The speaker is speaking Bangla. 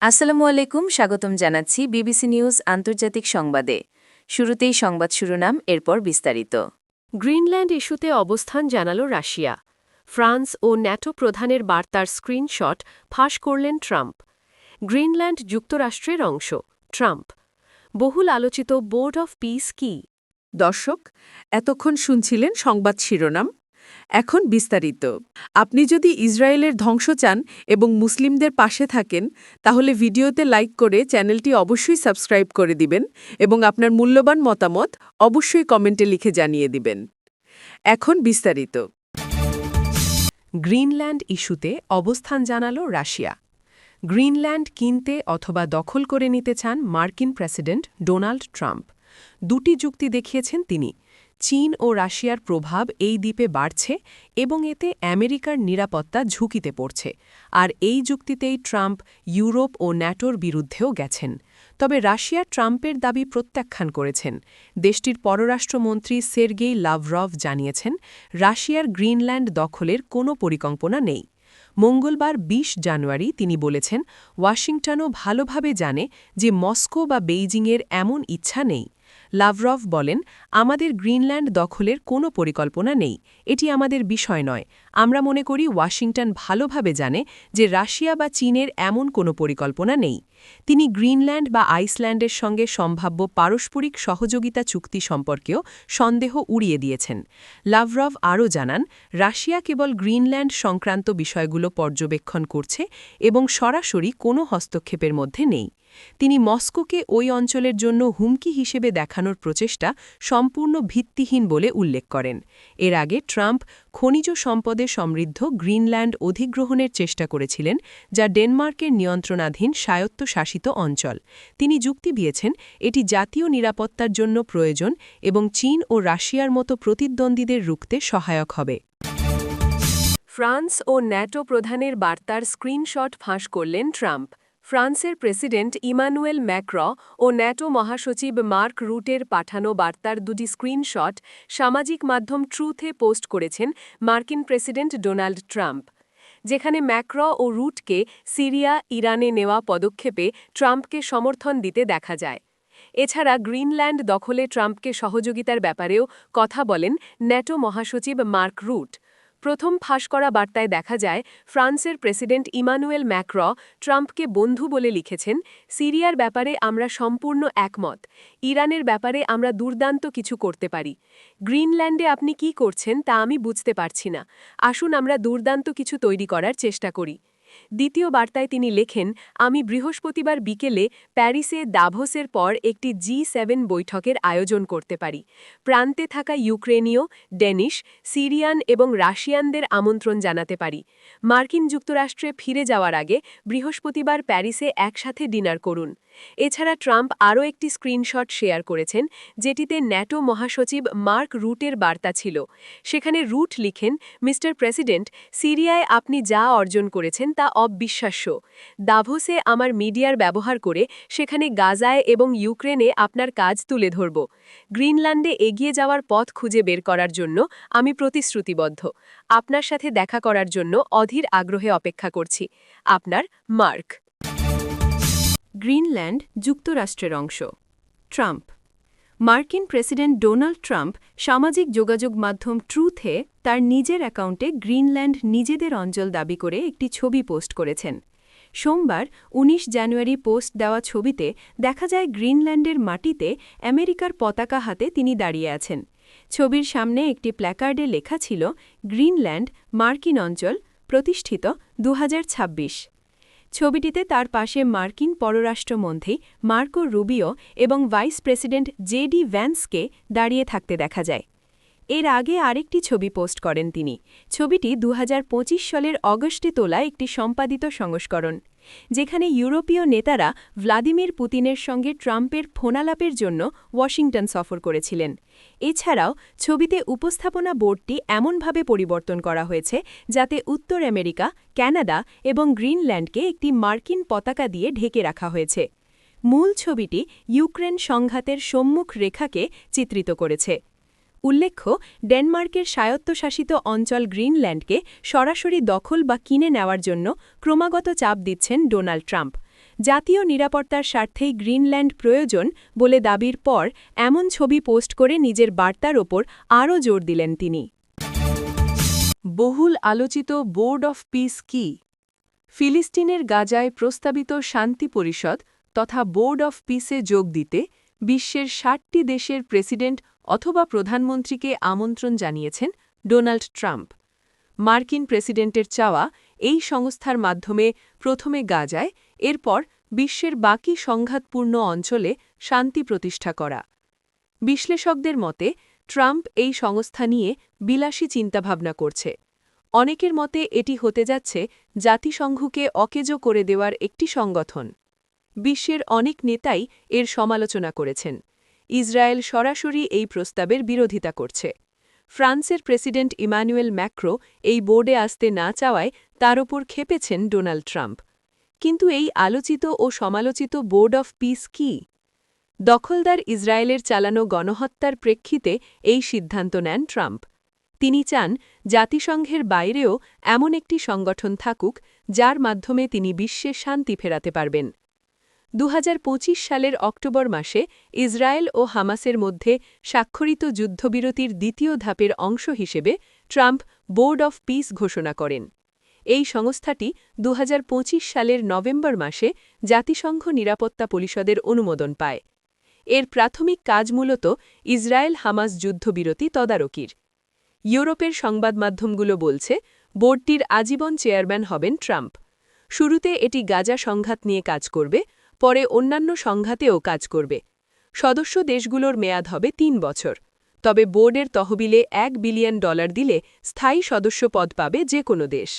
আসসালামু আলাইকুম, স্বাগতম জানাচ্ছি বিবিসি নিউজ আন্তর্জাতিক সংবাদে। শুরুতেই সংবাদ শিরোনাম, এরপর বিস্তারিত। গ্রিনল্যান্ড ইস্যুতে অবস্থান জানাল রাশিয়া। ফ্রান্স ও ন্যাটো প্রধানের বার্তার স্ক্রিনশট ফাঁস করলেন ট্রাম্প। গ্রিনল্যান্ড যুক্তরাষ্ট্রের অংশ, ট্রাম্প। বহুল আলোচিত বোর্ড অফ পিস কি? দর্শক, এতক্ষণ শুনছিলেন সংবাদ শিরোনাম। এখন বিস্তারিত। আপনি যদি ইসরায়েলের ধ্বংস চান এবং মুসলিমদের পাশে থাকেন, তাহলে ভিডিওতে লাইক করে চ্যানেলটি অবশ্যই সাবস্ক্রাইব করে দিবেন এবং আপনার মূল্যবান মতামত অবশ্যই কমেন্টে লিখে জানিয়ে দিবেন। এখন বিস্তারিত। গ্রিনল্যান্ড ইস্যুতে অবস্থান জানাল রাশিয়া। গ্রিনল্যান্ড কিনতে অথবা দখল করে নিতে চান মার্কিন প্রেসিডেন্ট ডোনাল্ড ট্রাম্প। দুটি যুক্তি দেখিয়েছেন তিনি। চীন ও রাশিয়ার প্রভাব এই দ্বীপে বাড়ছে এবং এতে আমেরিকার নিরাপত্তা ঝুঁকিতে পড়ছে, আর এই যুক্তিতেই ট্রাম্প ইউরোপ ও ন্যাটোর বিরুদ্ধেও গেছেন। তবে রাশিয়া ট্রাম্পের দাবি প্রত্যাখ্যান করেছেন। দেশটির পররাষ্ট্রমন্ত্রী সের্গেই লাভরভ জানিয়েছেন, রাশিয়ার গ্রিনল্যান্ড দখলের কোনো পরিকল্পনা নেই। মঙ্গলবার ২০ জানুয়ারি তিনি বলেছেন, ওয়াশিংটনও ভালোভাবে জানে যে মস্কো বা বেইজিংয়ের এমন ইচ্ছা নেই। লাভরভ বলেন, আমাদের গ্রিনল্যান্ড দখলের কোনো পরিকল্পনা নেই, এটি আমাদের বিষয় নয়। আমরা মনে করি ওয়াশিংটন ভালোভাবে জানে যে রাশিয়া বা চীনের এমন কোনো পরিকল্পনা নেই। তিনি গ্রিনল্যান্ড বা আইসল্যান্ডের সঙ্গে সম্ভাব্য পারস্পরিক সহযোগিতা চুক্তি সম্পর্কেও সন্দেহ উড়িয়ে দিয়েছেন। লাভরভ আরও জানান, রাশিয়া কেবল গ্রিনল্যান্ড সংক্রান্ত বিষয়গুলো পর্যবেক্ষণ করছে এবং সরাসরি কোনো হস্তক্ষেপের মধ্যে নেই। তিনি মস্কোকে ওই অঞ্চলের জন্য হুমকি হিসেবে দেখানোর প্রচেষ্টা সম্পূর্ণ ভিত্তিহীন বলে উল্লেখ করেন। এর আগে ট্রাম্প খনিজ সম্পদে সমৃদ্ধ গ্রিনল্যান্ড অধিগ্রহণের চেষ্টা করেছিলেন, যা ডেনমার্কের নিয়ন্ত্রণাধীন স্বায়ত্তশাসিত অঞ্চল। তিনি যুক্তি দিয়েছেন, এটি জাতীয় নিরাপত্তার জন্য প্রয়োজন এবং চীন ও রাশিয়ার মতো প্রতিদ্বন্দ্বীদের রুখতে সহায়ক হবে। ফ্রান্স ও ন্যাটো প্রধানের বার্তার স্ক্রিনশট ফাঁস করলেন ট্রাম্প। ফ্রান্সের প্রেসিডেন্ট ইমানুয়েল ম্যাক্র ও ন্যাটো মহাসচিব মার্ক রুটের পাঠানো বার্তার দুটি স্ক্রিনশট সামাজিক মাধ্যম ট্রুথে পোস্ট করেছেন মার্কিন প্রেসিডেন্ট ডোনাল্ড ট্রাম্প। যেখানে ম্যাক্র ও রুটকে সিরিয়া, ইরানে নেওয়া পদক্ষেপে ট্রাম্পকে সমর্থন দিতে দেখা যায়। এছাড়া গ্রিনল্যান্ড দখলে ট্রাম্পকে সহযোগিতার ব্যাপারেও কথা বলেন ন্যাটো মহাসচিব মার্ক রুট। প্রথম ফাঁস করা বার্তায় দেখা যায়, ফ্রান্সের প্রেসিডেন্ট ইমানুয়েল ম্যাক্র ট্রাম্পকে বন্ধু বলে লিখেছেন, সিরিয়ার ব্যাপারে আমরা সম্পূর্ণ একমত। ইরানের ব্যাপারে আমরা দুর্দান্ত কিছু করতে পারি। গ্রিনল্যান্ডে আপনি কি করছেন তা আমি বুঝতে পারছি না। আসুন আমরা দুর্দান্ত কিছু তৈরি করার চেষ্টা করি। দ্বিতীয় বার্তায় তিনি লেখেন, আমি বৃহস্পতিবার বিকেলে প্যারিসে দাভোসের পর একটি G7 বৈঠকের আয়োজন করতে পারি। প্রান্তে থাকা ইউক্রেনীয়, ডেনিশ, সিরিয়ান এবং রাশিয়ানদের আমন্ত্রণ জানাতে পারি। মার্কিন যুক্তরাষ্ট্রে ফিরে যাওয়ার আগে বৃহস্পতিবার প্যারিসে একসাথে ডিনার করুন। এছাড়া ট্রাম্প আরও একটি স্ক্রিনশট শেয়ার করেছেন, যেটিতে ন্যাটো মহাসচিব মার্ক রুটের বার্তা ছিল। সেখানে রুট লিখেন, মিস্টার প্রেসিডেন্ট, সিরিয়ায় আপনি যা অর্জন করেছেন তা অবিশ্বাস্য। দাভোসে আমার মিডিয়ার ব্যবহার করে সেখানে গাজায় এবং ইউক্রেনে আপনার কাজ তুলে ধরব। গ্রিনল্যান্ডে এগিয়ে যাওয়ার পথ খুঁজে বের করার জন্য আমি প্রতিশ্রুতিবদ্ধ। আপনার সাথে দেখা করার জন্য অধীর আগ্রহে অপেক্ষা করছি। আপনার মার্ক। গ্রিনল্যান্ড যুক্তরাষ্ট্রের অংশ, ট্রাম্প। মার্কিন প্রেসিডেন্ট ডোনাল্ড ট্রাম্প সামাজিক যোগাযোগ মাধ্যম ট্রুথে তার নিজের অ্যাকাউন্টে গ্রিনল্যান্ড নিজেদের অঞ্চল দাবি করে একটি ছবি পোস্ট করেছেন। সোমবার ১৯ জানুয়ারি পোস্ট দেওয়া ছবিতে দেখা যায় গ্রিনল্যান্ডের মাটিতে আমেরিকার পতাকা হাতে তিনি দাঁড়িয়ে আছেন। ছবির সামনে একটি প্ল্যাকার্ডে লেখা ছিল, গ্রিনল্যান্ড মার্কিন অঞ্চল, প্রতিষ্ঠিত ২০২৬। ছবিটিতে তার পাশে মার্কিন পররাষ্ট্রমন্ত্রী মার্কো রুবিও এবং ভাইস প্রেসিডেন্ট জেডি ভ্যান্সকে দাঁড়িয়ে থাকতে দেখা যায়। এর আগে আরেকটি ছবি পোস্ট করেন তিনি। ছবিটি ২০২৫ সালের অগস্টে তোলা একটি সম্পাদিত সংস্করণ, যেখানে ইউরোপীয় নেতারা ভ্লাদিমির পুতিনের সঙ্গে ট্রাম্পের ফোনালাপের জন্য ওয়াশিংটন সফর করেছিলেন। এছাড়াও ছবিতে উপস্থাপনা বোর্ডটি এমনভাবে পরিবর্তন করা হয়েছে যাতে উত্তর আমেরিকা, কানাডা এবং গ্রিনল্যান্ডকে একটি মার্কিন পতাকা দিয়ে ঢেকে রাখা হয়েছে। মূল ছবিটি ইউক্রেন সংঘাতের সম্মুখ রেখাকে চিত্রিত করেছে। উল্লেখ্য, ডেনমার্কের স্বায়ত্তশাসিত অঞ্চল গ্রিনল্যান্ডকে সরাসরি দখল বা কিনে নেওয়ার জন্য ক্রমাগত চাপ দিচ্ছেন ডোনাল্ড ট্রাম্প। জাতীয় নিরাপত্তার স্বার্থেই গ্রিনল্যান্ড প্রয়োজন বলে দাবির পর এমন ছবি পোস্ট করে নিজের বার্তার ওপর আরও জোর দিলেন তিনি। বহুল আলোচিত বোর্ড অফ পিস কি? ফিলিস্তিনের গাজায় প্রস্তাবিত শান্তি পরিষদ তথা বোর্ড অফ পিসে যোগ দিতে বিশ্বের ৬০টি দেশের প্রেসিডেন্ট অথবা প্রধানমন্ত্রীকে আমন্ত্রণ জানিয়েছেন ডোনাল্ড ট্রাম্প। মার্কিন প্রেসিডেন্টের চাওয়া এই সংস্থার মাধ্যমে প্রথমে গাজায়, এরপর বিশ্বের বাকি সংঘাতপূর্ণ অঞ্চলে শান্তি প্রতিষ্ঠা করা। বিশ্লেষকদের মতে ট্রাম্প এই সংস্থা নিয়ে বিলাসী চিন্তাভাবনা করছে। অনেকের মতে এটি হতে যাচ্ছে জাতিসংঘকে অকেজো করে দেওয়ার একটি সংগঠন। বিশ্বের অনেক নেতাই এর সমালোচনা করেছেন। ইসরায়েল সরাসরি এই প্রস্তাবের বিরোধিতা করছে। ফ্রান্সের প্রেসিডেন্ট ইমানুয়েল ম্যাক্রো এই বোর্ডে আসতে না চাওয়ায় তার ওপর ক্ষেপেছেন ডোনাল্ড ট্রাম্প। কিন্তু এই আলোচিত ও সমালোচিত বোর্ড অফ পিস কি? দখলদার ইসরায়েলের চালানো গণহত্যার প্রেক্ষিতে এই সিদ্ধান্ত নেন ট্রাম্প। তিনি চান জাতিসংঘের বাইরেও এমন একটি সংগঠন থাকুক যার মাধ্যমে তিনি বিশ্বে শান্তি ফেরাতে পারবেন। ২০২৫ সালের অক্টোবর মাসে ইসরায়েল ও হামাসের মধ্যে স্বাক্ষরিত যুদ্ধবিরতির দ্বিতীয় ধাপের অংশ হিসেবে ট্রাম্প বোর্ড অফ পিস ঘোষণা করেন। এই সংস্থাটি ২০২৫ সালের নভেম্বর মাসে জাতিসংঘ নিরাপত্তা পরিষদের অনুমোদন পায়। এর প্রাথমিক কাজ মূলত ইসরায়েল-হামাস যুদ্ধবিরতি তদারকির। ইউরোপের সংবাদমাধ্যমগুলো বলছে বোর্ডটির আজীবন চেয়ারম্যান হবেন ট্রাম্প। শুরুতে এটি গাজা সংঘাত নিয়ে কাজ করবে, পরে অন্যান্য সংঘাতেও কাজ করবে। সদস্য দেশগুলোর মেয়াদ হবে ৩ বছর। তবে বোর্ডের তহবিলে $1 বিলিয়ন দিলে স্থায়ী সদস্য পদ পাবে যে কোনো দেশ।